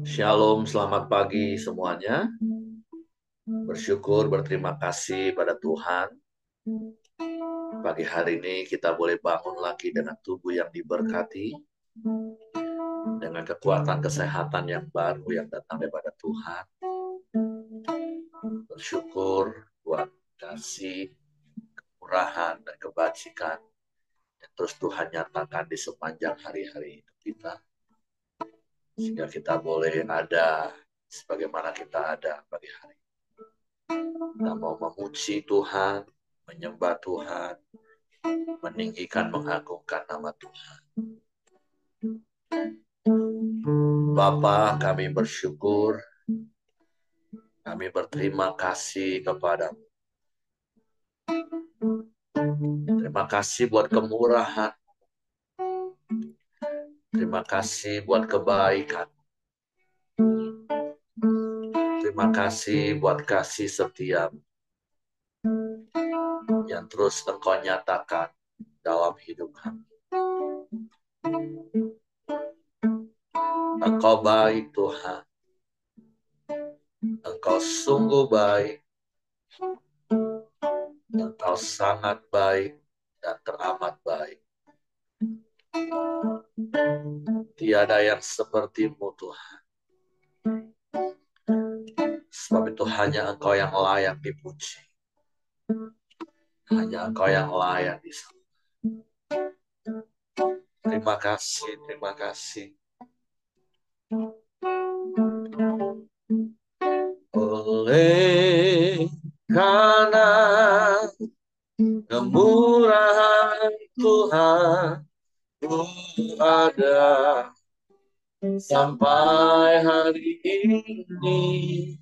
Shalom, selamat pagi semuanya. Bersyukur, berterima kasih pada Tuhan. Pagi hari ini kita boleh bangun lagi dengan tubuh yang diberkati, dengan kekuatan kesehatan yang baru yang datang daripada Tuhan. Bersyukur buat kasih, kemurahan, dan kebajikan yang terus Tuhan nyatakan di sepanjang hari-hari hidup kita. Sehingga kita boleh ada sebagaimana kita ada pagi hari. Kita mau memuji Tuhan, menyembah Tuhan, meninggikan, mengagungkan nama Tuhan. Bapa, kami bersyukur, kami berterima kasih kepadamu. Terima kasih buat kemurahan, terima kasih buat kebaikan, terima kasih buat kasih setia yang terus Engkau nyatakan dalam hidup kami. Engkau baik Tuhan, Engkau sungguh baik, Engkau sangat baik dan teramat baik. Tiada yang sepertimu Tuhan. Sebab itu hanya Engkau yang layak dipuji. Hanya Engkau yang layak disembah. Terima kasih, terima kasih. Oleh karena kemurahan Tuhan, ku ada sampai hari ini.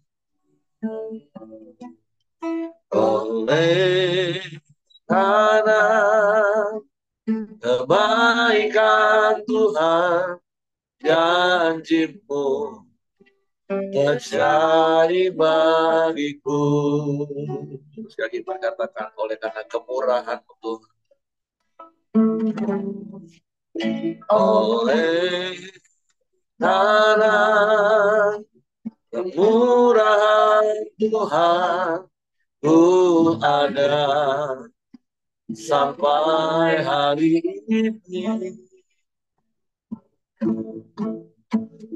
Oleh karena kebaikan Tuhan, janji-Mu terjadi bagiku. Sekali lagi berkatakan, oleh karena kemurahan Tuhan, oleh karena kemurahan Tuhan, ku ada sampai hari ini.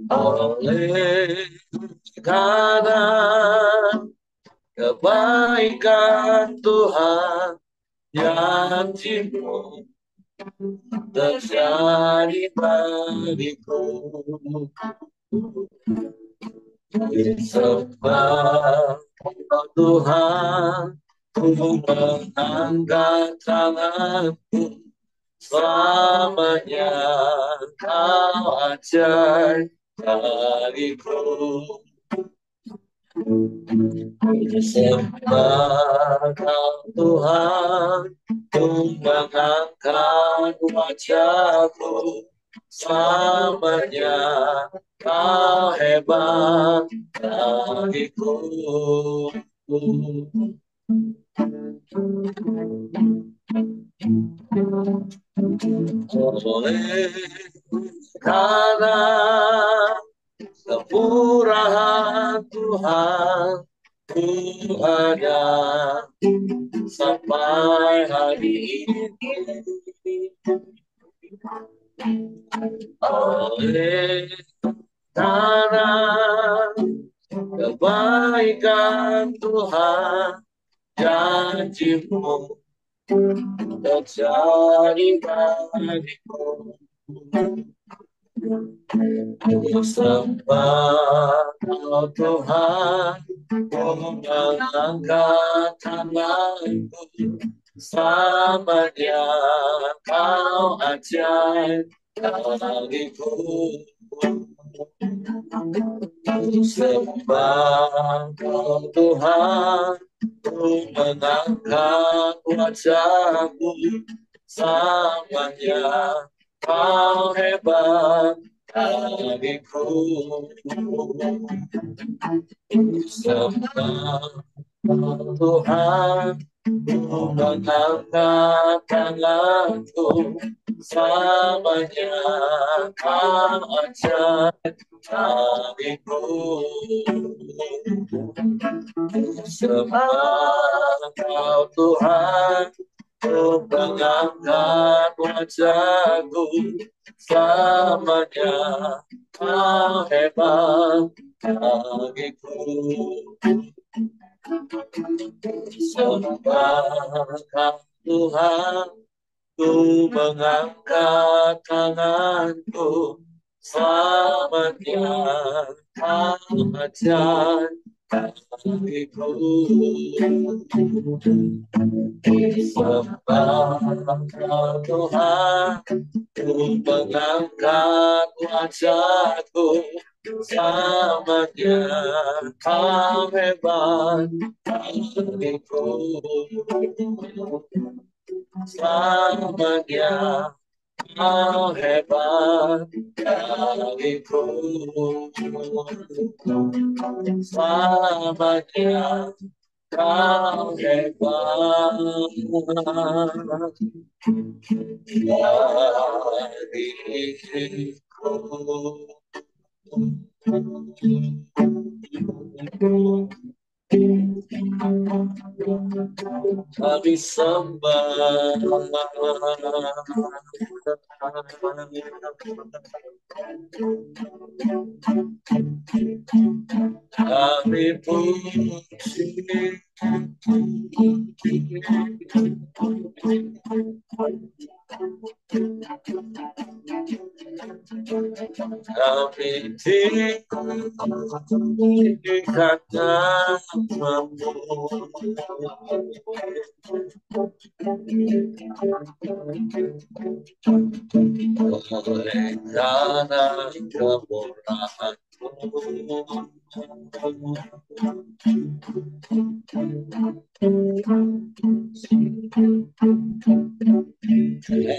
Oleh karena kebaikan Tuhan, janji-Mu terjadi bagiku. Sebab oh Tuhan, ku mengangkat tanganku, selamanya Kau ajaib bagiku. Sebab Kau Tuhan, ku mengangkat wajahku, selamanya Kau hebat bagiku. Oleh karena kemurahan Tuhan, ku ada sampai hari ini. Oleh karena kebaikan Tuhan, janji-Mu terjadi bagiku. Ku sembah Kau Tuhan, ku mengangkat tanganku, selamanya Kau ajaib bagiku. Ku sembah Kau Tuhan, ku mengangkat wajahku, selamanya Kau hebat bagiku. Sembah Tuhan, ku mengangkat tanganku, Samanya kau ajar hatiku, sebab kau Tuhan, ku mengangkat wajahku. Selamanya kau hebat bagiku, sebab kau Tuhan, ku mengangkat tanganku. Selamanya kau ajar bagiku, sebab kau Tuhan, ku mengangkat wajahku. Selamanya kau hebat bagiku, selamanya kau hebat bagiku, selamanya kau hebat bagiku. Kami sembah, kami puji, kami tinggikan namamu, oleh karena kemurahan-Mu,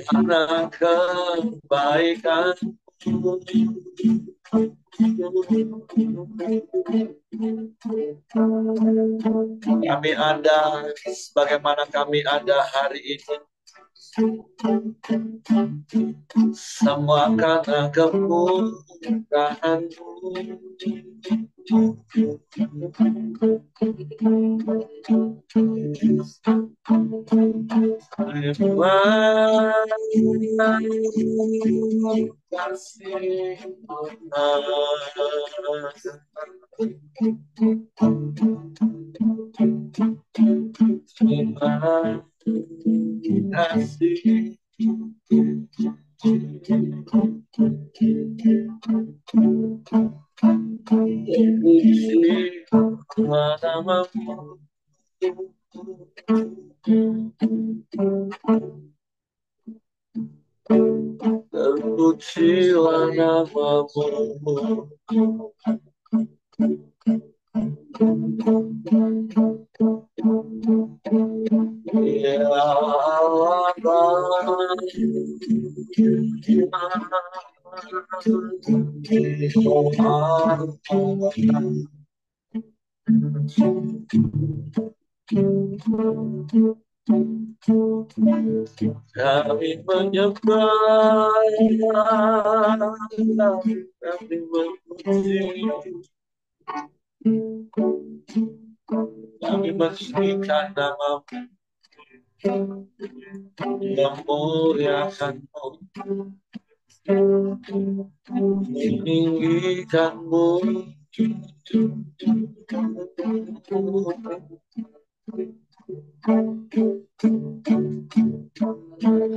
karena kebaikan-Mu, kami ada sebagaimana kami ada hari ini, semua karena kemurahan-Mu. Terima kasih Tuhan. Terima kasih. Puji namamu, terpujilah namamu, ya Allah. Kami menyembah, kami memuji, kami mensucikan namamu, memuliakan-Mu, meninggikan-Mu.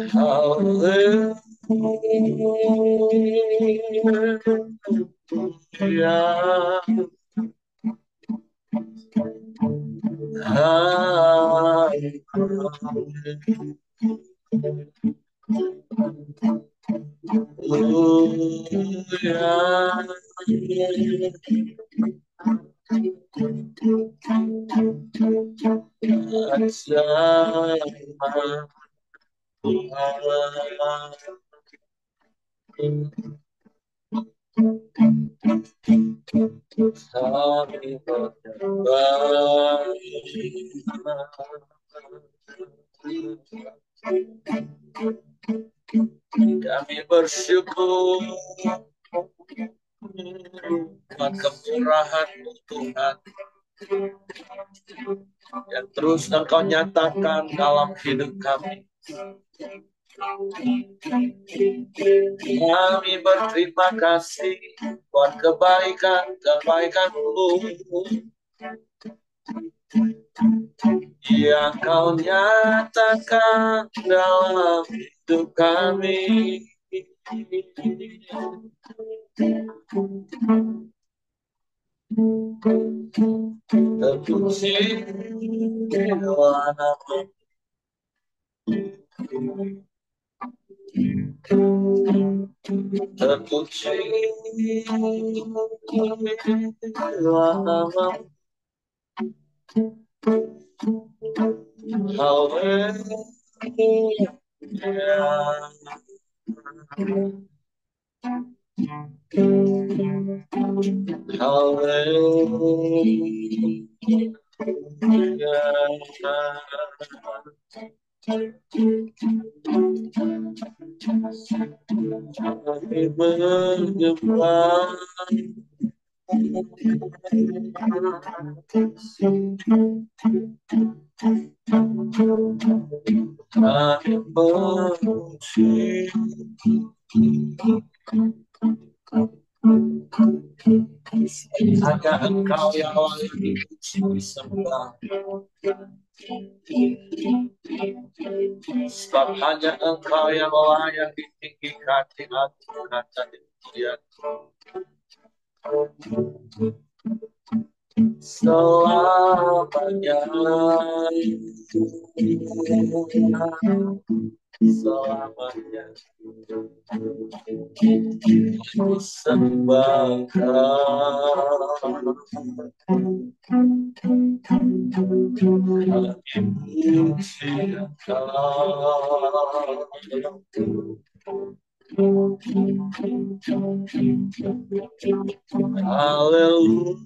Haleluya, Kami bersyukur buat kemurahan-Mu Tuhan yang terus Engkau nyatakan dalam hidup kami. Kami berterima kasih buat kebaikan-Mu yang Kau nyatakan dalam hidup kami. Terpujilah nama-Mu. Terpujilah nama-Mu. Haleluya. Kami menyembah kami memuji hanya Engkau yang layak dipuji disembah. Sebab hanya Engkau yang layak ditinggikan, diagungkan dan dimuliakan. Selamanya, selamanya disembahkan. Kami puji Engkau. Haleluya.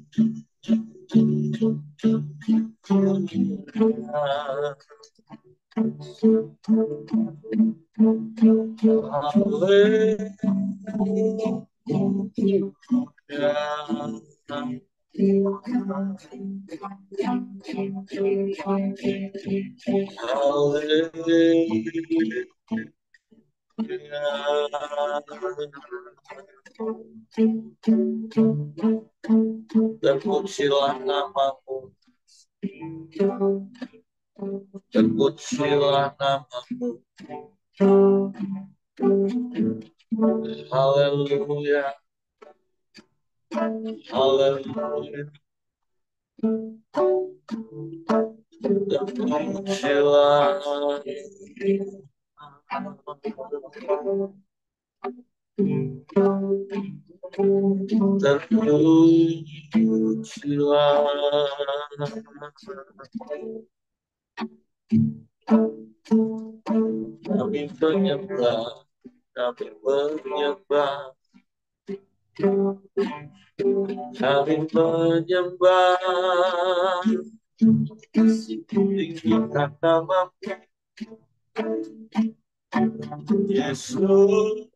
Terpujilah nama-Mu. Terpujilah nama-Mu. Haleluya. Haleluya. Terpujilah. Terpujilah. Kami menyembah, kami menyembah, kami menyembah. Tinggikan nama-Mu, Yesus.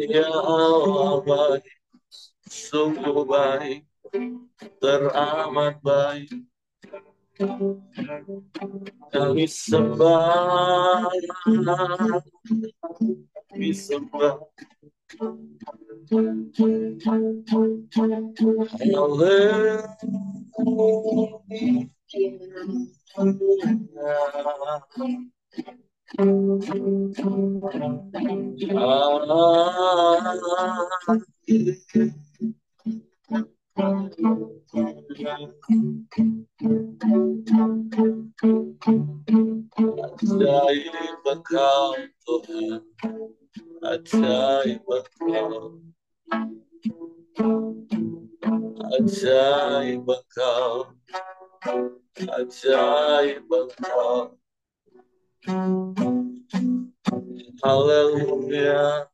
Ya Allah baik, sungguh baik, teramat baik. Kami sembah, kami sembah. Ajaib Engkau Tuhan, ajaib Engkau, ajaib Engkau, ajaib Engkau. Haleluya,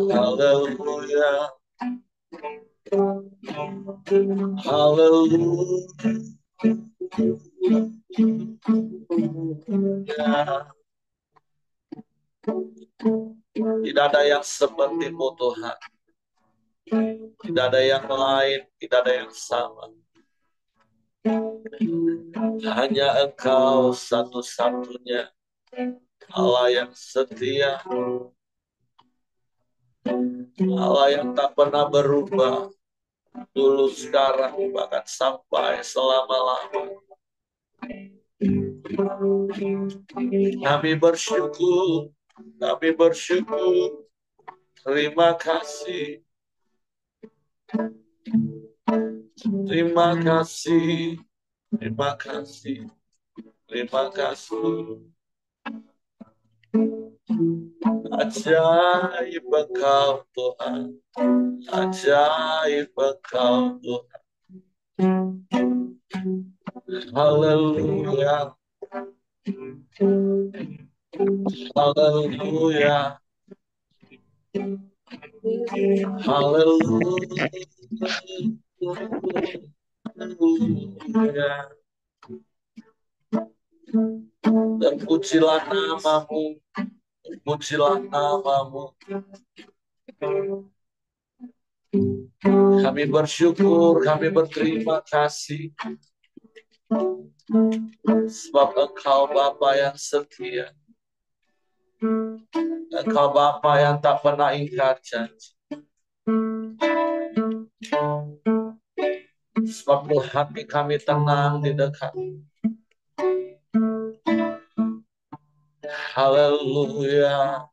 haleluya, haleluya. Tidak ada yang seperti-Mu Tuhan. Tidak ada yang lain, tidak ada yang sama. Hanya Engkau satu-satunya Allah yang setia, Allah yang tak pernah berubah, dulu, sekarang, bahkan sampai selama-lamanya. Kami bersyukur, terima kasih, terima kasih, terima kasih, terima kasih. Ajaib Engkau Tuhan, ajaib Engkau Tuhan. Haleluya, haleluya, haleluya. Terpujilah nama-Mu, terpujilah nama-Mu. Kami bersyukur, kami berterima kasih, sebab Engkau Bapa yang setia, Engkau Bapa yang tak pernah ingkar janji. Sebab hati kami tenang di dekat. Haleluya,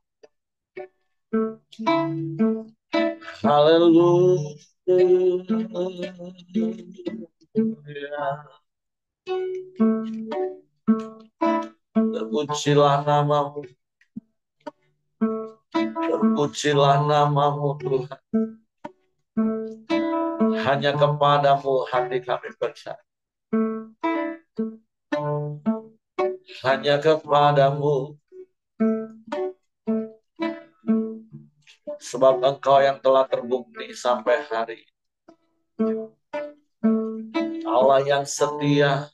haleluya. Terpujilah nama-Mu, terpujilah nama-Mu Tuhan. Hanya kepada-Mu hati kami percaya. Hanya kepada-Mu. Sebab Engkau yang telah terbukti sampai hari ini. Allah yang setia,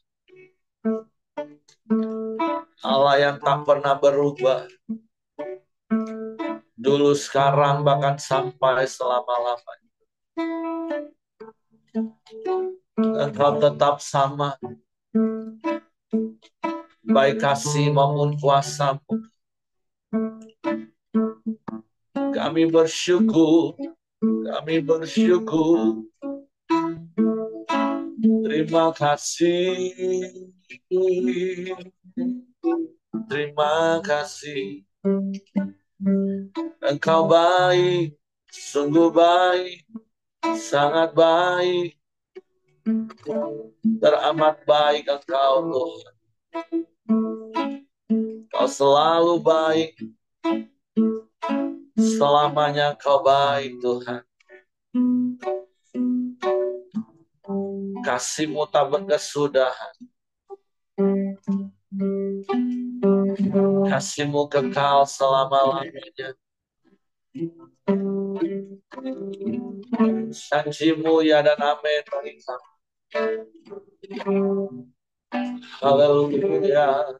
Allah yang tak pernah berubah, dulu, sekarang, bahkan sampai selama-lamanya. Engkau tetap sama, baik kasih maupun kuasa-Mu. Kami bersyukur, kami bersyukur. Terima kasih, terima kasih. Engkau baik, sungguh baik, sangat baik, teramat baik Engkau Tuhan. Kau selalu baik, selamanya Kau baik Tuhan. Kasih-Mu tak berkesudahan, kasih-Mu kekal selama-lamanya. Janji-Mu ya dan amin bagi kami. Haleluya.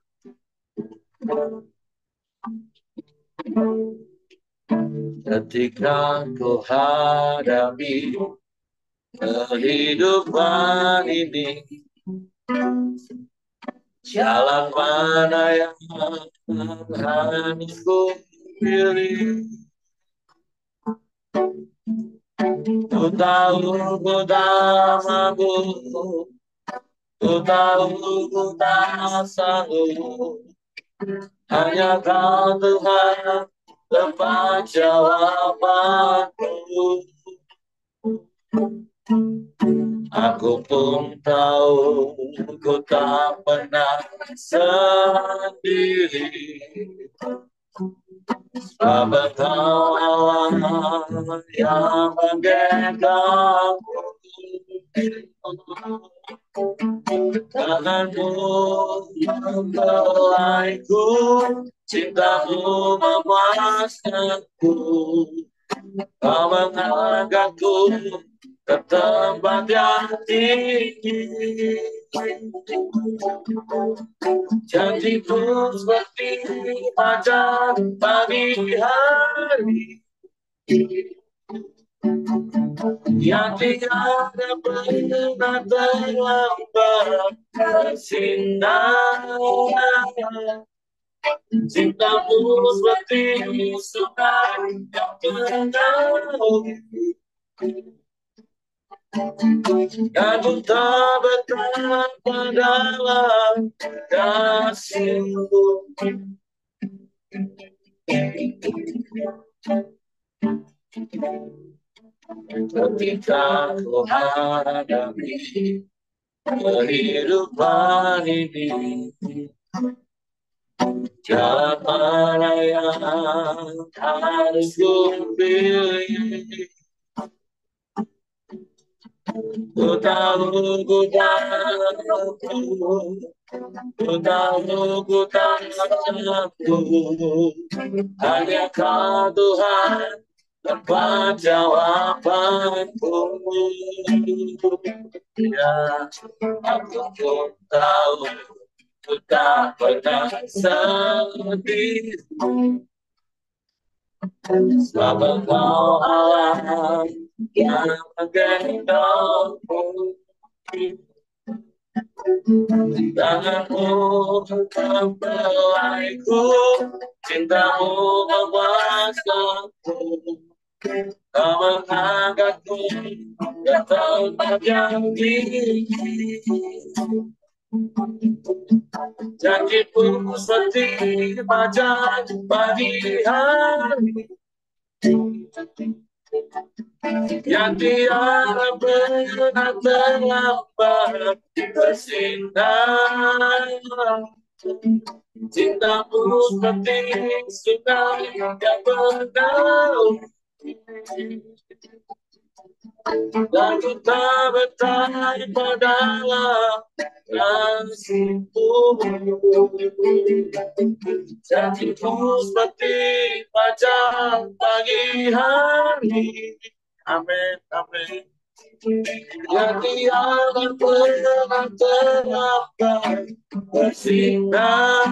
Ketika kau hadapi kehidupan ini, jalan mana yang harus ku pilih? Ku tahu ku tak mampu, ku tahu ku tak sanggup. Hanya Kau Tuhan tempat jawabanku. Aku pun tahu ku tak pernah sendiri. Sebab Engkau Allah yang menggenggamku. Tanganmu membelaiku, cintamu memuaskanku. Kau mengangkatku ke tempat yang tinggi. Janjimu seperti fajar pagi hari, yang tiada pernah terlambat bersinar. Cintamu seperti sungai yang mengalir, dan ku tak betapa dalam kasihmu. Ketika ku hadapi kehidupan ini, jalan mana yang harus ku pilih? Ku tahu, ku tak mampu. Hanya Kau Tuhan tempat jawabanku. Ya, aku pun tahu ku tak pernah sendiri. Sebab Engkau Allah yang menggendongku. Tanganmu membelaiku, cintamu memuaskanku. Kau mengangkatku ke tempat yang tinggi. Janjimu seperti fajar pagi hari, yang tiada pernah terlambat bersinar. Cintamu seperti sungai yang mengalir, dan ku tak betapa dalam kasihmu. Janjimu seperti fajar pagi hari. Amin, amin. Yang tiada pernah terlambat bersinar.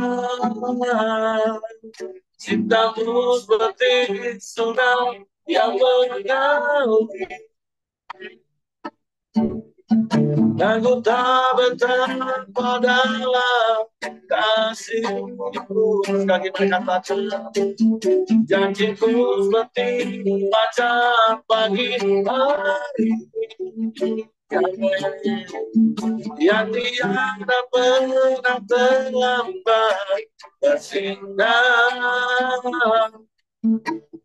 Cintamu seperti sungai yang mengalir, dan ku tak betapa dalam kasihmu. Sekali berkata, janjiku seperti fajar pagi hari, yang tiada pernah terlambat bersinar.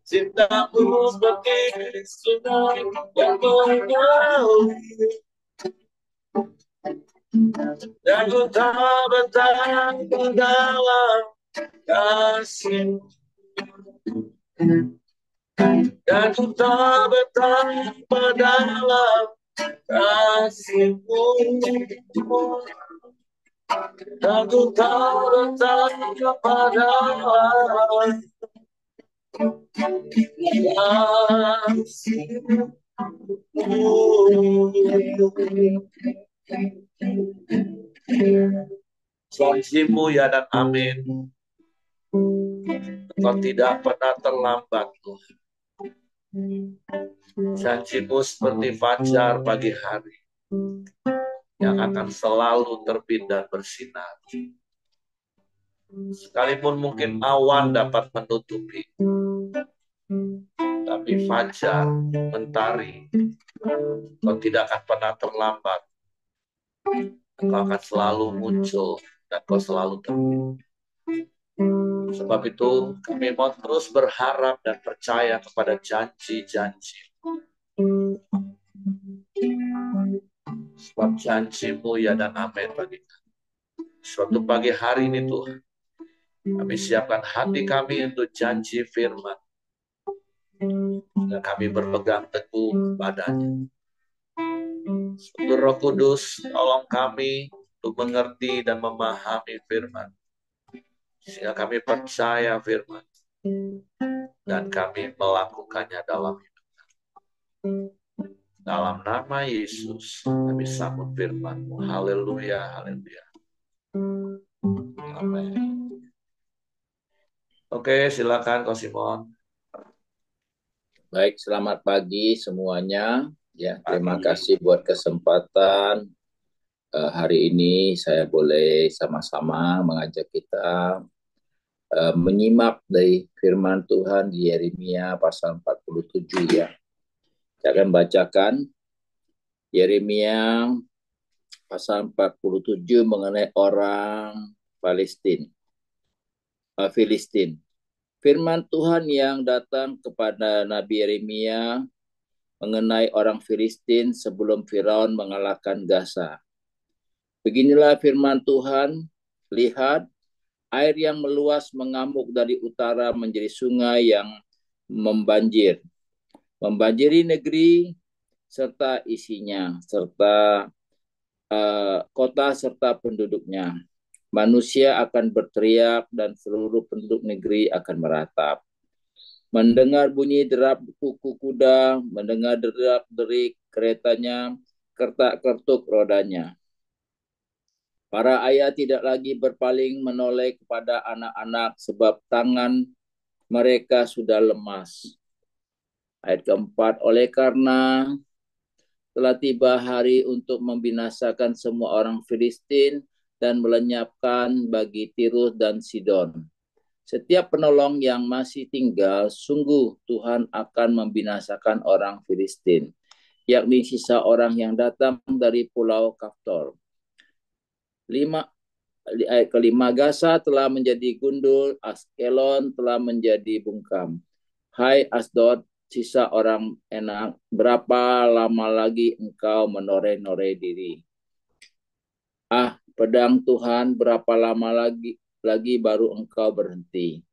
Cintamu seperti sungai yang mengalir, dan ku tak betapa dalam kasihmu. Dan ku tak betapa dalam kasihmu. Dan ku tak betapa dalam kasihmu. Janjimu ya dan amin. Engkau tidak pernah terlambat, Tuhan. Janjimu seperti fajar pagi hari yang akan selalu terbit dan bersinar. Sekalipun mungkin awan dapat menutupi, tapi fajar, mentari, Kau tidak akan pernah terlambat. Kau akan selalu muncul dan Kau selalu terbit. Sebab itu kami mau terus berharap dan percaya kepada janji-janji. Sebab janji-Mu ya dan amin bagi kami. Suatu pagi hari ini Tuhan, kami siapkan hati kami untuk janji firman. Dan kami berpegang teguh padanya. Suatu Roh Kudus, tolong kami untuk mengerti dan memahami firman. Sehingga kami percaya firman. Dan kami melakukannya dalam hidup. Dalam nama Yesus, kami sambut firman-Mu. Haleluya, haleluya. Amin. Oke, silakan Ko Simon. Baik, selamat pagi semuanya. Ya, terima Pagi. kasih buat kesempatan hari ini saya boleh sama-sama mengajak kita menyimak dari firman Tuhan di Yeremia pasal 47 ya. Saya akan bacakan Yeremia pasal 47 mengenai orang Filistin. Firman Tuhan yang datang kepada Nabi Yeremia mengenai orang Filistin sebelum Firaun mengalahkan Gaza. Beginilah firman Tuhan, lihat, air yang meluas mengamuk dari utara menjadi sungai yang membanjiri negeri serta isinya, serta kota serta penduduknya. Manusia akan berteriak dan seluruh penduduk negeri akan meratap. Mendengar bunyi derap kuku kuda, mendengar derak-derik keretanya, kertak-kertuk rodanya. Para ayah tidak lagi berpaling menoleh kepada anak-anak sebab tangan mereka sudah lemas. Ayat keempat, oleh karena telah tiba hari untuk membinasakan semua orang Filistin dan melenyapkan bagi Tirus dan Sidon. Setiap penolong yang masih tinggal, sungguh Tuhan akan membinasakan orang Filistin, yakni sisa orang yang datang dari pulau Kaftor. Ayat kelima, Gaza telah menjadi gundul, Askelon telah menjadi bungkam. Hai Asdod, sisa orang enak, berapa lama lagi engkau menoreh-noreh diri? Ah, pedang Tuhan, berapa lama lagi baru engkau berhenti?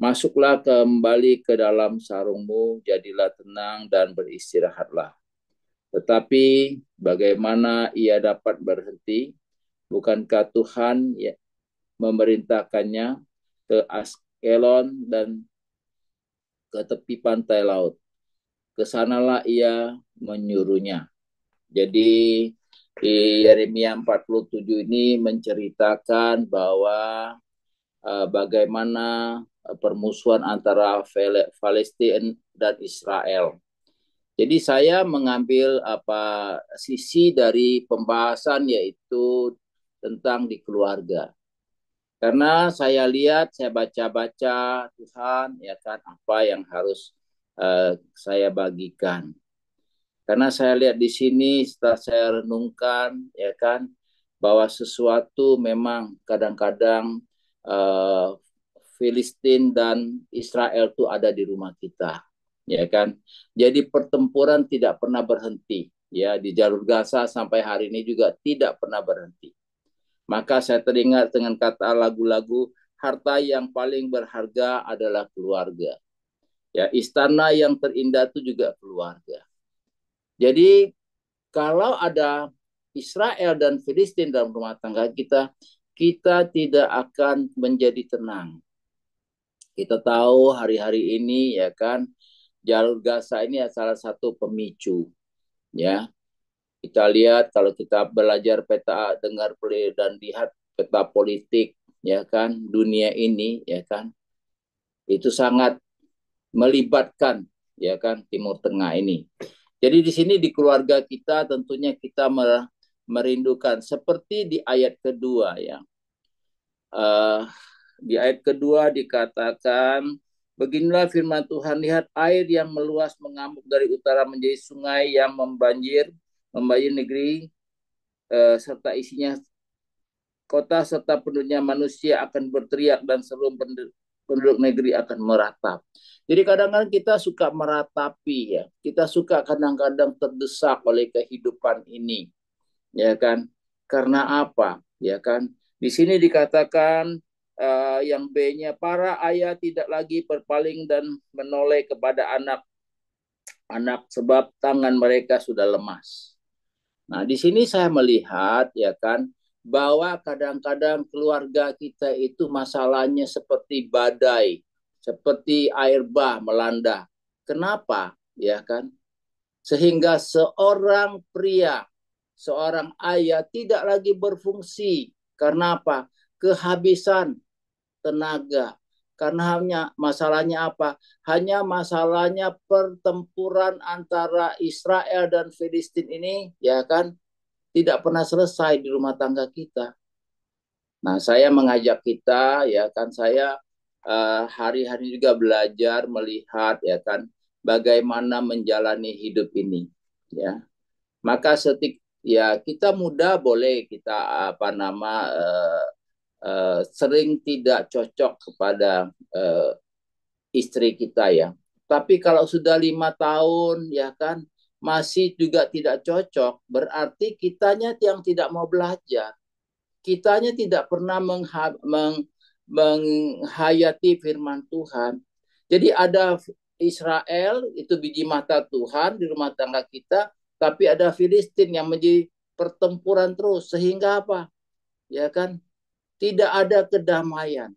Masuklah kembali ke dalam sarungmu, jadilah tenang dan beristirahatlah. Tetapi bagaimana ia dapat berhenti? Bukankah Tuhan memerintahkannya ke Askelon dan ke tepi pantai laut? Kesanalah ia menyuruhnya. Jadi di Yeremia 47 ini menceritakan bahwa bagaimana permusuhan antara Palestina dan Israel. Jadi saya mengambil sisi dari pembahasan yaitu tentang di keluarga. Karena saya lihat, saya baca-baca Tuhan, ya kan, apa yang harus saya bagikan. Karena saya lihat di sini setelah saya renungkan, ya kan, bahwa sesuatu memang kadang-kadang Filistin dan Israel itu ada di rumah kita, ya kan. Jadi pertempuran tidak pernah berhenti, ya, di jalur Gaza sampai hari ini juga tidak pernah berhenti. Maka saya teringat dengan kata lagu-lagu, harta yang paling berharga adalah keluarga. Ya, istana yang terindah itu juga keluarga. Jadi kalau ada Israel dan Filistin dalam rumah tangga kita, kita tidak akan menjadi tenang. Kita tahu hari-hari ini ya kan, jalur Gaza ini salah satu pemicu. Ya, kita lihat kalau kita belajar peta, dengar dan lihat peta politik, ya kan, dunia ini, ya kan, itu sangat melibatkan, ya kan, Timur Tengah ini. Jadi di sini di keluarga kita tentunya kita merindukan seperti di ayat kedua ya. Di ayat kedua dikatakan, beginilah firman Tuhan, lihat air yang meluas mengamuk dari utara menjadi sungai yang membanjir negeri serta isinya, kota serta penduduknya, manusia akan berteriak dan seluruh penduduk negeri akan meratap. Jadi kadang-kadang kita suka meratapi ya. Kita suka kadang-kadang terdesak oleh kehidupan ini, ya kan? Karena apa? Ya kan? Di sini dikatakan yang B-nya, para ayah tidak lagi berpaling dan menoleh kepada anak-anak sebab tangan mereka sudah lemas. Nah, di sini saya melihat ya kan bahwa kadang-kadang keluarga kita itu masalahnya seperti badai, seperti air bah melanda. Kenapa? Ya kan? Sehingga seorang pria, seorang ayah tidak lagi berfungsi. Karena apa? Kehabisan tenaga. Karena hanya masalahnya apa? Hanya masalahnya pertempuran antara Israel dan Filistin ini, ya kan, tidak pernah selesai di rumah tangga kita. Nah, saya mengajak kita, ya kan, saya hari-hari juga belajar melihat, ya kan, bagaimana menjalani hidup ini, ya. Maka ya kita muda boleh kita sering tidak cocok kepada istri kita ya. Tapi kalau sudah 5 tahun ya kan masih juga tidak cocok, berarti kitanya yang tidak mau belajar. Kitanya tidak pernah menghayati firman Tuhan. Jadi ada Israel itu biji mata Tuhan di rumah tangga kita, tapi ada Filistin yang menjadi pertempuran terus sehingga apa? Ya kan? Tidak ada kedamaian.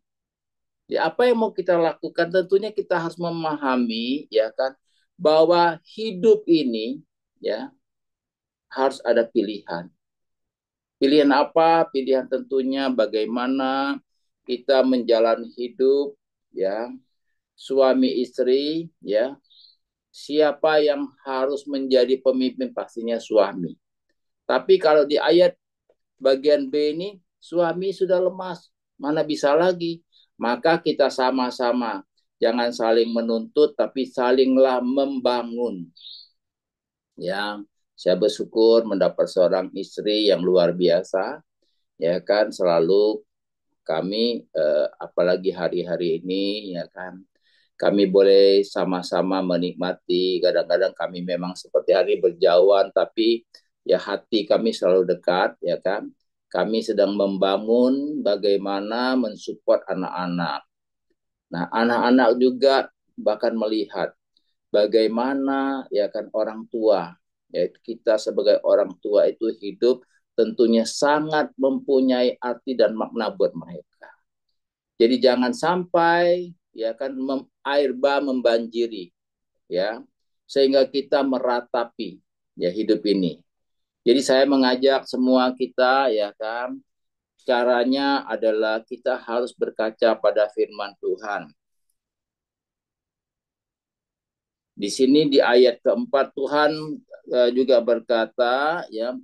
Ya, apa yang mau kita lakukan? Tentunya kita harus memahami, ya kan, bahwa hidup ini, ya, harus ada pilihan. Pilihan apa? Pilihan tentunya bagaimana kita menjalani hidup, ya, suami istri, ya. Siapa yang harus menjadi pemimpin pastinya suami. Tapi kalau di ayat bagian B ini, suami sudah lemas, mana bisa lagi? Maka kita sama-sama, jangan saling menuntut, tapi salinglah membangun. Ya, saya bersyukur mendapat seorang istri yang luar biasa, ya kan, selalu kami, apalagi hari-hari ini, ya kan, kami boleh sama-sama menikmati. Kadang-kadang kami memang seperti hari berjauhan, tapi ya hati kami selalu dekat, ya kan. Kami sedang membangun bagaimana mensupport anak-anak. Nah, anak-anak juga bahkan melihat bagaimana ya kan orang tua, yaitu kita sebagai orang tua itu hidup tentunya sangat mempunyai arti dan makna buat mereka. Jadi jangan sampai ya kan air bah membanjiri ya sehingga kita meratapi ya hidup ini. Jadi saya mengajak semua kita ya kan caranya adalah kita harus berkaca pada firman Tuhan. Di sini di ayat keempat Tuhan juga berkata ya,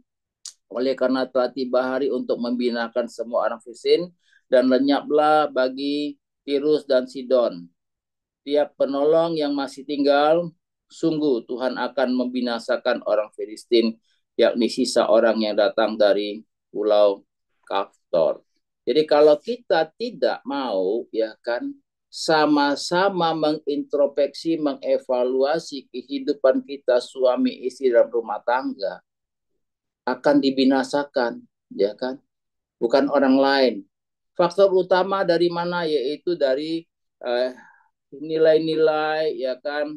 oleh karena telah tiba hari untuk membinakan semua orang Filistin dan lenyaplah bagi Tirus dan Sidon tiap penolong yang masih tinggal, sungguh Tuhan akan membinasakan orang Filistin, yakni sisa orang yang datang dari pulau Kaftor. Jadi kalau kita tidak mau, ya kan, sama-sama mengintrospeksi, mengevaluasi kehidupan kita suami istri dalam rumah tangga, akan dibinasakan, ya kan? Bukan orang lain. Faktor utama dari mana? Yaitu dari nilai-nilai ya kan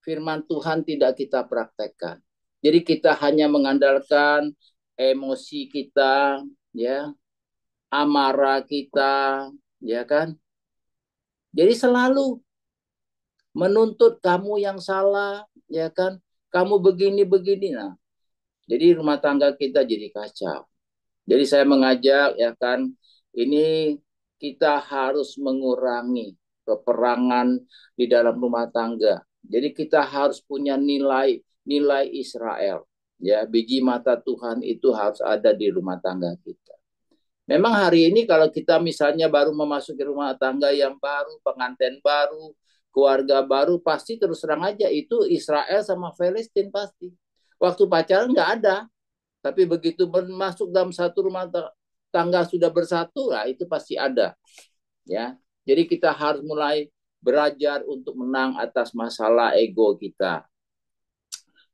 firman Tuhan tidak kita praktekkan. Jadi kita hanya mengandalkan emosi kita, ya, amarah kita, ya kan. Jadi selalu menuntut kamu yang salah, ya kan. Kamu begini-begini. Nah, jadi rumah tangga kita jadi kacau. Jadi saya mengajak ya kan, ini kita harus mengurangi peperangan di dalam rumah tangga. Jadi kita harus punya nilai Israel. Ya, biji mata Tuhan itu harus ada di rumah tangga kita. Memang hari ini kalau kita misalnya baru memasuki rumah tangga yang baru, pengantin baru, keluarga baru, pasti terus terang aja itu Israel sama Palestina pasti. Waktu pacaran nggak ada, tapi begitu masuk dalam satu rumah tangga, tangga sudah bersatu, lah itu pasti ada, ya. Jadi kita harus mulai belajar untuk menang atas masalah ego kita.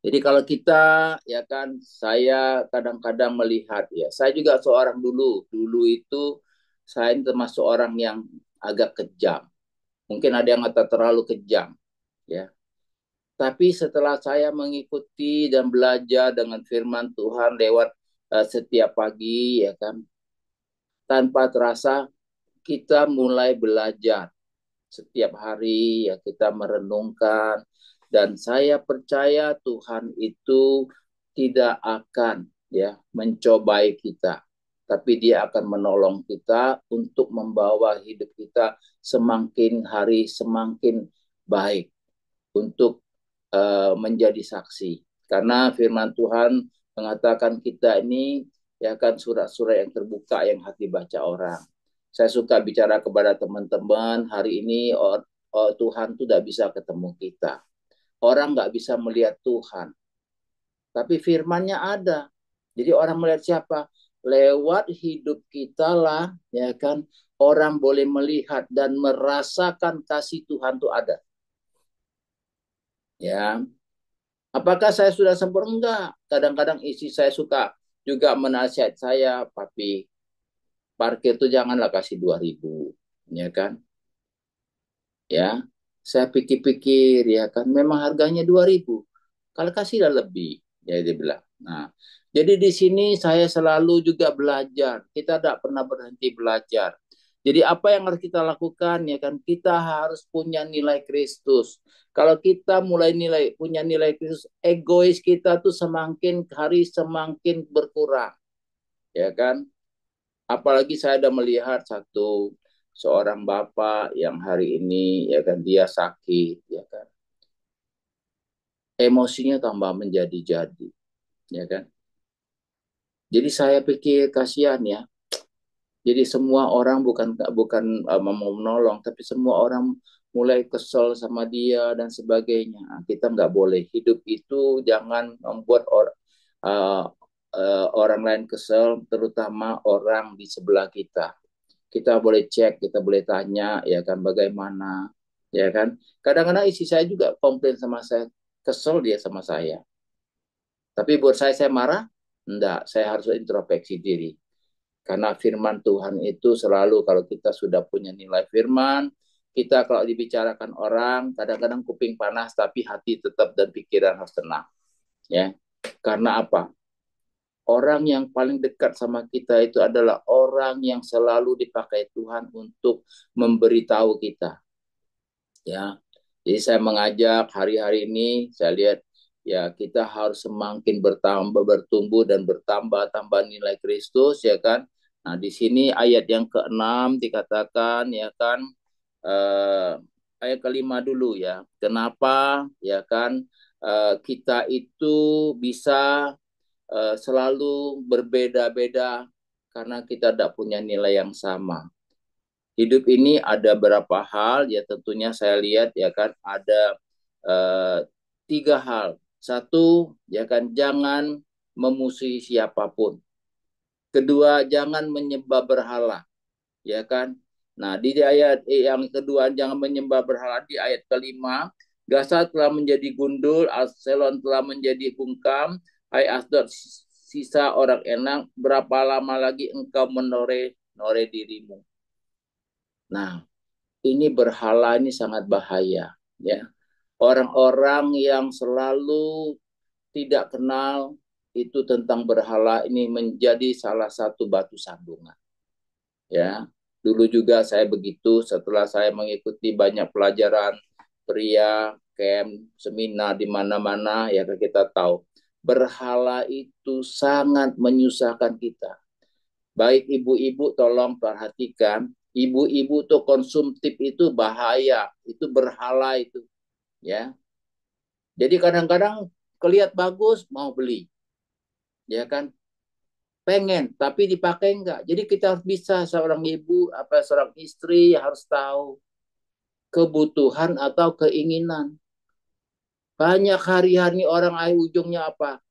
Jadi kalau kita, ya kan, saya kadang-kadang melihat, ya, saya juga seorang dulu itu saya termasuk orang yang agak kejam. Mungkin ada yang kata terlalu kejam, ya. Tapi setelah saya mengikuti dan belajar dengan firman Tuhan lewat setiap pagi, ya kan, tanpa terasa kita mulai belajar setiap hari, ya, kita merenungkan, dan saya percaya Tuhan itu tidak akan, ya, mencobai kita, tapi Dia akan menolong kita untuk membawa hidup kita semakin hari semakin baik untuk menjadi saksi. Karena firman Tuhan mengatakan kita ini, ya kan, surat-surat yang terbuka yang hati baca orang. Saya suka bicara kepada teman-teman hari ini, Tuhan tuh tidak bisa ketemu kita. Orang nggak bisa melihat Tuhan, tapi firman-Nya ada. Jadi orang melihat siapa? Lewat hidup kita lah, ya kan, orang boleh melihat dan merasakan kasih Tuhan tuh ada. Ya, apakah saya sudah sempurna? Enggak. Kadang-kadang istri saya suka juga menasihat saya, papi, parkir tuh janganlah kasih 2.000, ya kan? Ya, saya pikir-pikir, ya kan, memang harganya 2.000. Kalau kasihlah lebih, ya dia bilang. Nah, jadi di sini saya selalu juga belajar. Kita tidak pernah berhenti belajar. Jadi apa yang harus kita lakukan, ya kan? Kita harus punya nilai Kristus. Kalau kita mulai punya nilai Kristus, egois kita tuh semakin hari semakin berkurang, ya kan? Apalagi saya ada melihat seorang bapak yang hari ini, ya kan, dia sakit, ya kan, emosinya tambah menjadi-jadi, ya kan. Jadi saya pikir kasihan, ya. Jadi semua orang bukan bukan mau menolong, tapi semua orang mulai kesel sama dia dan sebagainya. Nah, kita nggak boleh hidup itu, jangan membuat uh, orang lain kesel, terutama orang di sebelah kita. Kita boleh cek, kita boleh tanya, ya kan, bagaimana, ya kan. Kadang-kadang istri saya juga komplain sama saya, kesel dia sama saya. Tapi buat saya marah? Enggak, saya harus introspeksi diri. Karena firman Tuhan itu selalu, kalau kita sudah punya nilai firman, kita kalau dibicarakan orang, kadang-kadang kuping panas, tapi hati tetap dan pikiran harus tenang. Ya, karena apa? Orang yang paling dekat sama kita itu adalah orang yang selalu dipakai Tuhan untuk memberitahu kita. Ya, jadi saya mengajak hari-hari ini, saya lihat, ya, kita harus semakin bertumbuh dan bertambah nilai Kristus, ya kan. Nah, di sini ayat yang ke-6 dikatakan, ya kan, ayat kelima dulu, ya. Kenapa, ya kan, kita itu bisa selalu berbeda-beda karena kita tidak punya nilai yang sama. Hidup ini ada berapa hal, ya, tentunya saya lihat, ya kan, ada eh, 3 hal. Satu, ya kan, jangan memusuhi siapapun. Kedua, jangan menyembah berhala, ya kan. Nah, di ayat yang kedua, jangan menyembah berhala, di ayat kelima, Gaza telah menjadi gundul, Absalom telah menjadi bungkam, hai Asdod, sisa orang enak, berapa lama lagi engkau menore dirimu. Nah, ini berhala ini sangat bahaya, ya. Orang-orang yang selalu tidak kenal itu tentang berhala ini menjadi salah satu batu sandungan, ya. Dulu juga saya begitu, setelah saya mengikuti banyak pelajaran pria, camp, seminar di mana-mana, ya, kita tahu berhala itu sangat menyusahkan kita. Baik ibu-ibu, tolong perhatikan, ibu-ibu tuh konsumtif itu bahaya, itu berhala itu, ya. Jadi kadang-kadang kelihat bagus mau beli, ya kan, pengen tapi dipakai enggak. Jadi kita harus bisa, seorang ibu, seorang istri harus tahu kebutuhan atau keinginan. Banyak hari-hari orang ujungnya apa,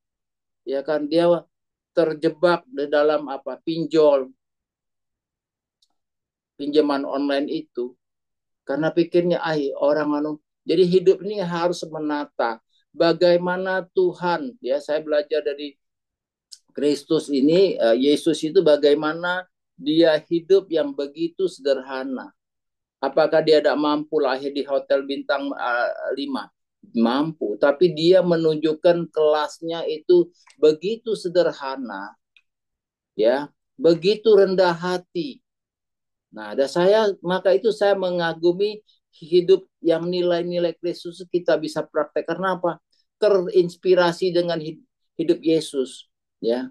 ya kan, dia terjebak di dalam pinjol, pinjaman online itu karena pikirnya orang jadi hidup ini harus menata bagaimana Tuhan, ya saya belajar dari Kristus ini, Yesus itu bagaimana dia hidup yang begitu sederhana. Apakah dia tidak mampu lahir di hotel bintang 5? Mampu, tapi dia menunjukkan kelasnya itu begitu sederhana, ya, begitu rendah hati. Nah, ada maka itu saya mengagumi hidup yang nilai-nilai Kristus kita bisa praktek. Karena apa? Terinspirasi dengan hidup Yesus, ya.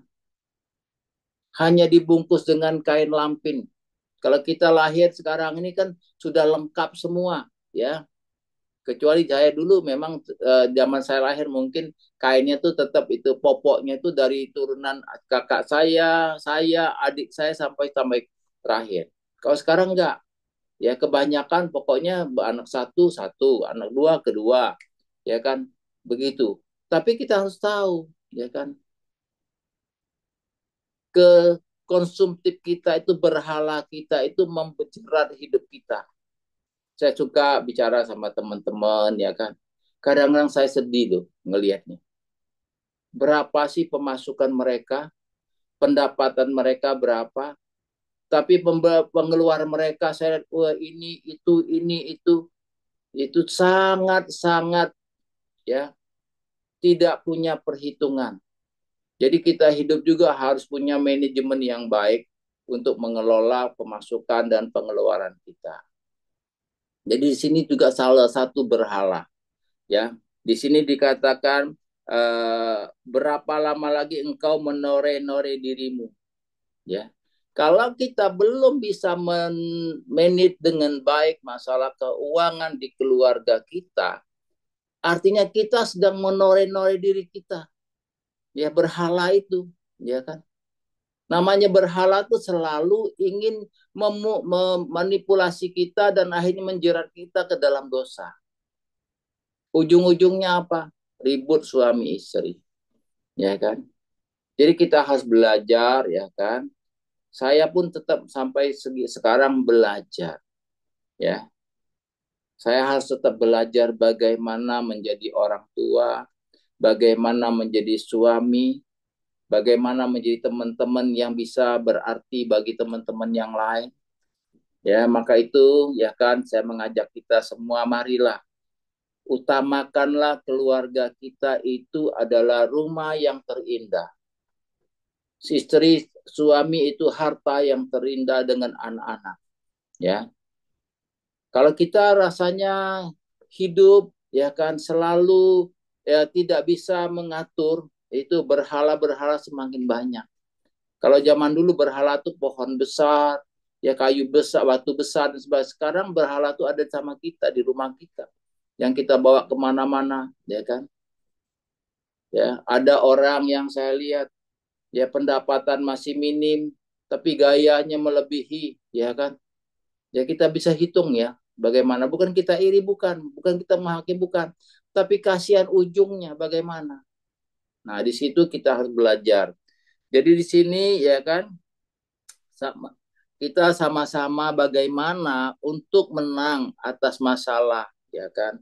Hanya dibungkus dengan kain lampin. Kalau kita lahir sekarang ini kan sudah lengkap semua, ya. Kecuali saya dulu memang zaman saya lahir mungkin kainnya tuh tetap itu popoknya itu dari turunan kakak saya, adik saya sampai terakhir. Kalau sekarang enggak, ya kebanyakan pokoknya anak satu satu, anak dua kedua, ya kan begitu. Tapi kita harus tahu, ya kan, ke konsumtif kita itu berhala kita itu membencerat hidup kita. Saya suka bicara sama teman-teman, ya kan. Kadang-kadang saya sedih loh ngelihatnya. Berapa sih pemasukan mereka, pendapatan mereka berapa, tapi pengeluaran mereka saya lihat, wah itu sangat-sangat, ya, tidak punya perhitungan. Jadi kita hidup juga harus punya manajemen yang baik untuk mengelola pemasukan dan pengeluaran kita. Jadi di sini juga salah satu berhala, ya. Di sini dikatakan berapa lama lagi engkau menore-nore dirimu, ya. Kalau kita belum bisa manage dengan baik masalah keuangan di keluarga kita, artinya kita sedang menore-nore diri kita, ya, berhala itu, ya kan. Namanya berhala itu selalu ingin memanipulasi kita dan akhirnya menjerat kita ke dalam dosa. Ujung-ujungnya apa? Ribut suami istri, ya kan. Jadi kita harus belajar, ya kan. Saya pun tetap sampai sekarang belajar, ya. Saya harus tetap belajar bagaimana menjadi orang tua, bagaimana menjadi suami, bagaimana menjadi teman-teman yang bisa berarti bagi teman-teman yang lain. Ya, maka itu, ya kan, saya mengajak kita semua, marilah utamakanlah keluarga kita itu adalah rumah yang terindah. Istri, suami itu harta yang terindah dengan anak-anak, ya. Kalau kita rasanya hidup, ya kan, selalu, ya, tidak bisa mengatur, itu berhala-berhala semakin banyak. Kalau zaman dulu berhala itu pohon besar, ya kayu besar, batu besar dan sebagainya. Sekarang berhala itu ada sama kita di rumah kita, yang kita bawa kemana-mana, ya kan. Ya, ada orang yang saya lihat, ya pendapatan masih minim, tapi gayanya melebihi, ya kan. Ya kita bisa hitung, ya, bagaimana. Bukan kita iri, bukan kita menghakimi, bukan. Tapi kasihan ujungnya bagaimana. Nah, di situ kita harus belajar. Jadi di sini, ya kan, kita sama-sama bagaimana untuk menang atas masalah, ya kan,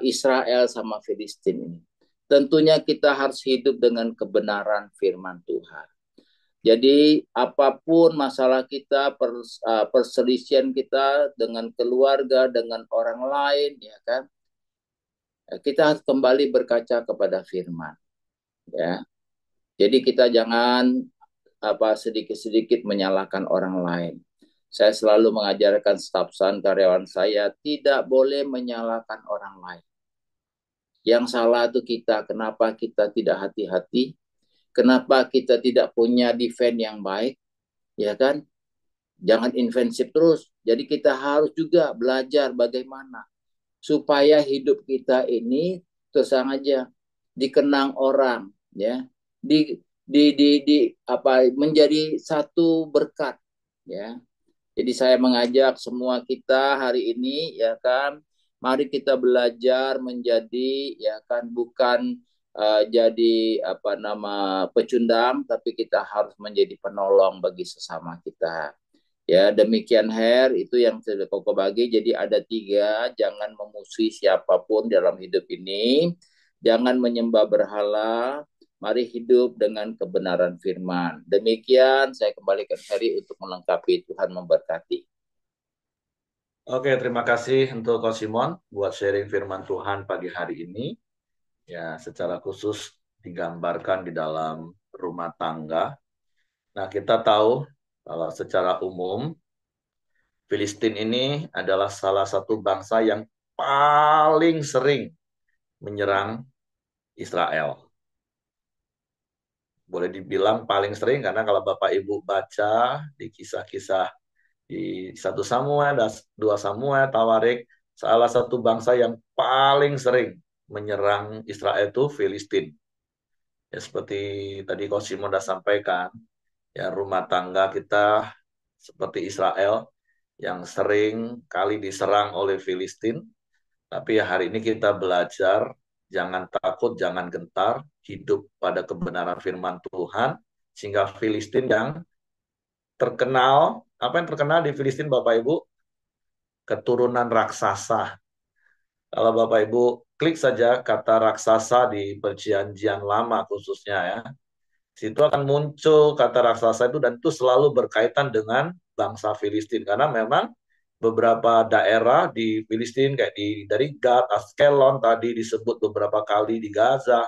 Israel sama Filistin ini. Tentunya kita harus hidup dengan kebenaran firman Tuhan. Jadi apapun masalah kita, perselisihan kita dengan keluarga, dengan orang lain, ya kan, kita harus kembali berkaca kepada firman, ya. Jadi kita jangan sedikit-sedikit menyalahkan orang lain. Saya selalu mengajarkan stafsan karyawan saya tidak boleh menyalahkan orang lain. Yang salah itu kita. Kenapa kita tidak hati-hati? Kenapa kita tidak punya defense yang baik? Ya kan? Jangan invensif terus. Jadi kita harus juga belajar bagaimana supaya hidup kita ini terus aja dikenang orang, ya. Menjadi satu berkat, ya. Jadi saya mengajak semua kita hari ini, ya kan, mari kita belajar menjadi, ya kan, bukan jadi pecundang, tapi kita harus menjadi penolong bagi sesama kita. Ya, demikian Her, itu yang sudah kau bagi. Jadi ada tiga, jangan memusuhi siapapun dalam hidup ini. Jangan menyembah berhala. Mari hidup dengan kebenaran firman. Demikian, saya kembalikan Heri untuk melengkapi. Tuhan memberkati. Oke, terima kasih untuk Coach Simon buat sharing firman Tuhan pagi hari ini. Ya, secara khusus digambarkan di dalam rumah tangga. Nah, kita tahu kalau secara umum Filistin ini adalah salah satu bangsa yang paling sering menyerang Israel. Boleh dibilang paling sering karena kalau Bapak Ibu baca di kisah-kisah di 1 Samuel, 2 Samuel, Tawarik, salah satu bangsa yang paling sering menyerang Israel itu Filistin. Ya seperti tadi Coach Simon sudah sampaikan, ya rumah tangga kita seperti Israel yang sering kali diserang oleh Filistin. Tapi ya hari ini kita belajar jangan takut, jangan gentar, hidup pada kebenaran firman Tuhan, sehingga Filistin yang terkenal, apa yang terkenal di Filistin Bapak Ibu? Keturunan raksasa. Kalau Bapak Ibu klik saja kata raksasa di Perjanjian Lama khususnya ya, situ akan muncul kata raksasa itu dan itu selalu berkaitan dengan bangsa Filistin karena memang beberapa daerah di Filistin kayak dari Gad, Askelon tadi disebut beberapa kali di Gaza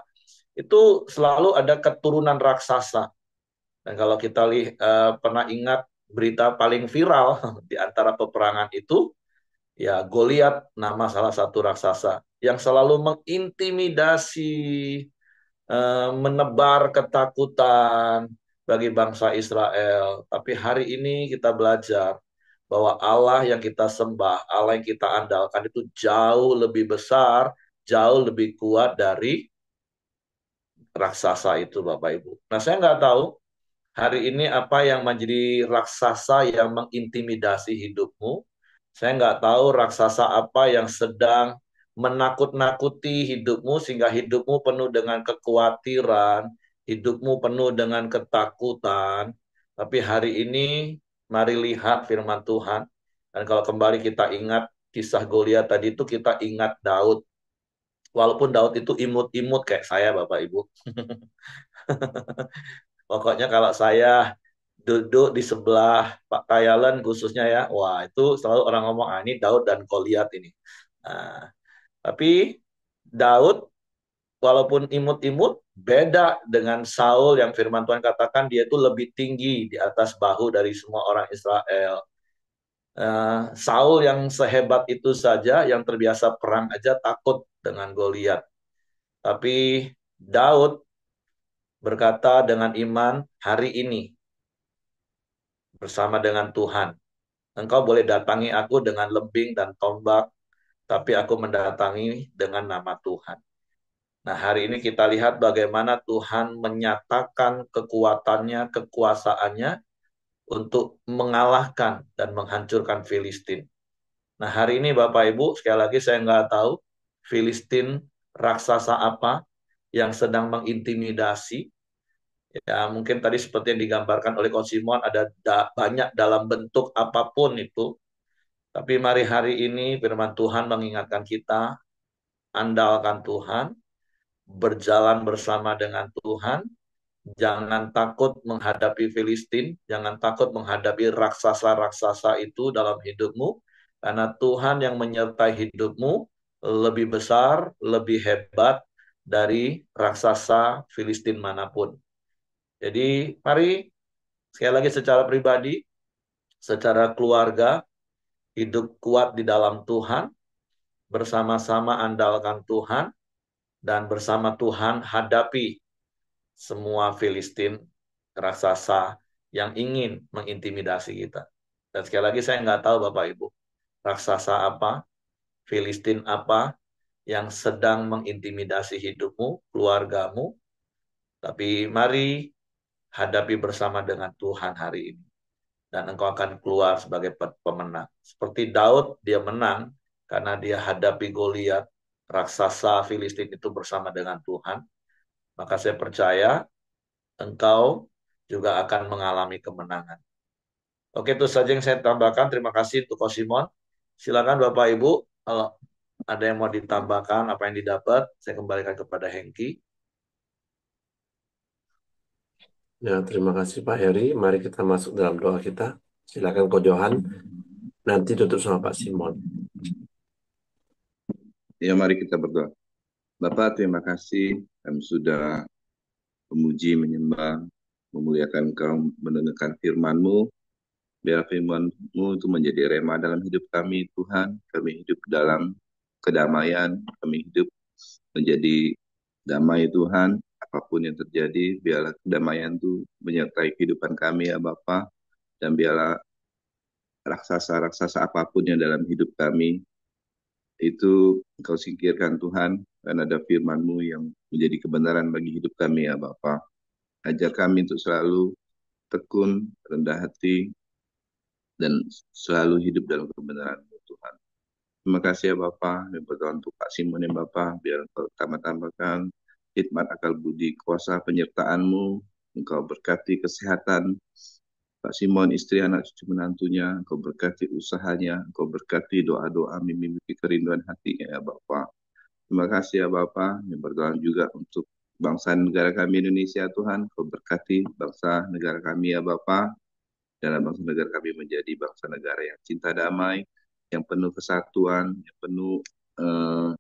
itu selalu ada keturunan raksasa. Dan kalau kita pernah ingat berita paling viral di antara peperangan itu, ya Goliat nama salah satu raksasa yang selalu mengintimidasi, menebar ketakutan bagi bangsa Israel. Tapi hari ini kita belajar bahwa Allah yang kita sembah, Allah yang kita andalkan itu jauh lebih besar, jauh lebih kuat dari raksasa itu Bapak Ibu. Nah saya nggak tahu hari ini apa yang menjadi raksasa yang mengintimidasi hidupmu. Saya nggak tahu raksasa apa yang sedang menakut-nakuti hidupmu sehingga hidupmu penuh dengan kekhawatiran, hidupmu penuh dengan ketakutan. Tapi hari ini mari lihat firman Tuhan. Dan kalau kembali kita ingat kisah Goliat tadi itu kita ingat Daud. Walaupun Daud itu imut-imut kayak saya Bapak Ibu. Pokoknya kalau saya duduk di sebelah Pak Kayalan khususnya ya, wah itu selalu orang ngomong, ah ini Daud dan Goliat ini. Nah, tapi Daud walaupun imut-imut, beda dengan Saul yang firman Tuhan katakan dia itu lebih tinggi di atas bahu dari semua orang Israel. Saul yang sehebat itu saja, yang terbiasa perang aja takut dengan Goliat. Tapi Daud berkata dengan iman, hari ini bersama dengan Tuhan. Engkau boleh datangi aku dengan lembing dan tombak, tapi aku mendatangi dengan nama Tuhan. Nah, hari ini kita lihat bagaimana Tuhan menyatakan kekuatannya, kekuasaannya untuk mengalahkan dan menghancurkan Filistin. Nah, hari ini Bapak Ibu, sekali lagi saya nggak tahu Filistin raksasa apa yang sedang mengintimidasi. Ya, mungkin tadi seperti yang digambarkan oleh Coach Simon, ada banyak dalam bentuk apapun itu. Tapi mari hari ini firman Tuhan mengingatkan kita, andalkan Tuhan, berjalan bersama dengan Tuhan, jangan takut menghadapi Filistin, jangan takut menghadapi raksasa-raksasa itu dalam hidupmu, karena Tuhan yang menyertai hidupmu lebih besar, lebih hebat dari raksasa Filistin manapun. Jadi mari sekali lagi secara pribadi, secara keluarga, hidup kuat di dalam Tuhan, bersama-sama andalkan Tuhan, dan bersama Tuhan hadapi semua Filistin raksasa yang ingin mengintimidasi kita. Dan sekali lagi saya nggak tahu Bapak Ibu, raksasa apa, Filistin apa yang sedang mengintimidasi hidupmu, keluargamu, tapi mari hadapi bersama dengan Tuhan hari ini. Dan engkau akan keluar sebagai pemenang. Seperti Daud, dia menang karena dia hadapi Goliat, raksasa Filistin itu bersama dengan Tuhan. Maka saya percaya engkau juga akan mengalami kemenangan. Oke, itu saja yang saya tambahkan. Terima kasih untuk Ko Simon. Silakan Bapak Ibu, kalau ada yang mau ditambahkan apa yang didapat, saya kembalikan kepada Hengki. Ya, terima kasih Pak Heri. Mari kita masuk dalam doa kita. Silakan Ko Johan. Nanti tutup sama Pak Simon. Ya, mari kita berdoa. Bapak, terima kasih kami sudah memuji, menyembah, memuliakan Engkau, mendengarkan firman-Mu. Biar firman-Mu itu menjadi rema dalam hidup kami, Tuhan. Kami hidup dalam kedamaian, kami hidup menjadi damai, Tuhan. Apapun yang terjadi, biarlah kedamaian itu menyertai kehidupan kami, ya Bapak. Dan biarlah raksasa-raksasa apapun yang dalam hidup kami, itu Engkau singkirkan, Tuhan. Dan ada firman-Mu yang menjadi kebenaran bagi hidup kami, ya Bapak. Ajar kami untuk selalu tekun, rendah hati, dan selalu hidup dalam kebenaran-Mu, Tuhan. Terima kasih ya Bapak, dan berdoa untuk Pak Simon ya Bapak, biar Engkau tambah-tambahkan hikmat akal budi kuasa penyertaan-Mu, Engkau berkati kesehatan Pak Simon, istri, anak, cucu, menantunya, Engkau berkati usahanya, Engkau berkati doa-doa, mimpi kerinduan hatinya ya Bapak. Terima kasih ya Bapak, yang berdoa juga untuk bangsa dan negara kami Indonesia Tuhan, Engkau berkati bangsa negara kami ya Bapak, dalam bangsa negara kami menjadi bangsa negara yang cinta damai, yang penuh kesatuan, yang penuh eh,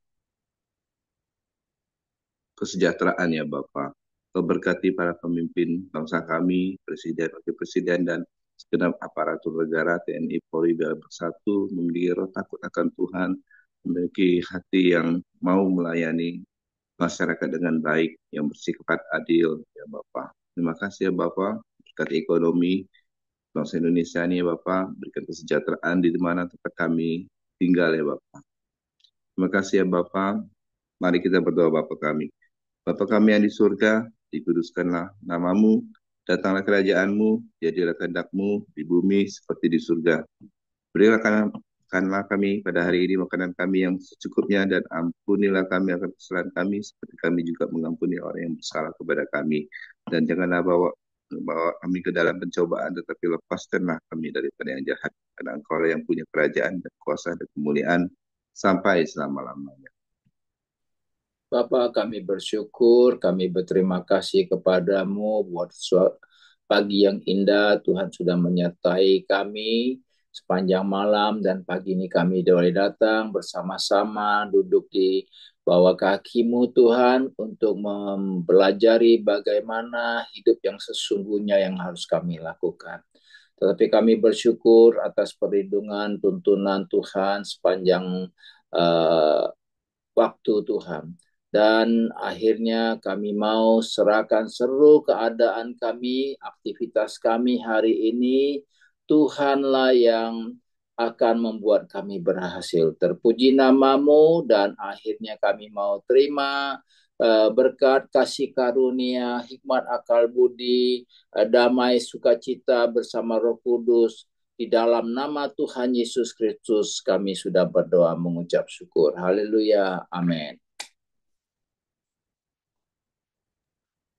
kesejahteraan ya Bapak. Kau berkati para pemimpin bangsa kami, presiden, wakil presiden, dan segenap aparatur negara, TNI, Polri, biar bersatu, memiliki roh takut akan Tuhan, memiliki hati yang mau melayani masyarakat dengan baik, yang bersifat adil ya Bapak. Terima kasih ya Bapak, berkati ekonomi bangsa Indonesia ini ya Bapak, berikan kesejahteraan di mana tempat kami tinggal ya Bapak. Terima kasih ya Bapak, mari kita berdoa Bapak kami. Bapa kami yang di surga, dikuduskanlah namamu, datanglah kerajaanmu, jadilah kehendak-Mu di bumi seperti di surga. Berikanlah kami pada hari ini makanan kami yang secukupnya, dan ampunilah kami akan kesalahan kami, seperti kami juga mengampuni orang yang bersalah kepada kami. Dan janganlah bawa kami ke dalam pencobaan, tetapi lepaskanlah kami daripada yang jahat. Karena Engkau yang punya kerajaan dan kuasa dan kemuliaan sampai selama-lamanya. Bapa, kami bersyukur, kami berterima kasih kepadamu buat pagi yang indah. Tuhan sudah menyertai kami sepanjang malam, dan pagi ini kami boleh datang bersama-sama duduk di bawah kaki-Mu Tuhan untuk mempelajari bagaimana hidup yang sesungguhnya yang harus kami lakukan. Tetapi kami bersyukur atas perlindungan tuntunan Tuhan sepanjang uh, waktu Tuhan. Dan akhirnya kami mau serahkan seluruh keadaan kami, aktivitas kami hari ini, Tuhanlah yang akan membuat kami berhasil. Terpuji namamu, dan akhirnya kami mau terima berkat kasih karunia, hikmat akal budi, damai sukacita bersama Roh Kudus. Di dalam nama Tuhan Yesus Kristus kami sudah berdoa mengucap syukur. Haleluya. Amin.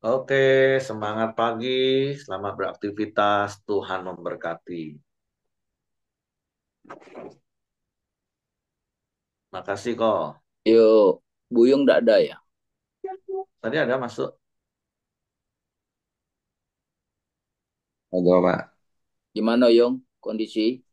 Oke, semangat pagi, selamat beraktivitas, Tuhan memberkati. Makasih kok. Yuk, Buyung enggak ada ya? Tadi ada masuk. Ada Pak. Gimana Yung kondisi?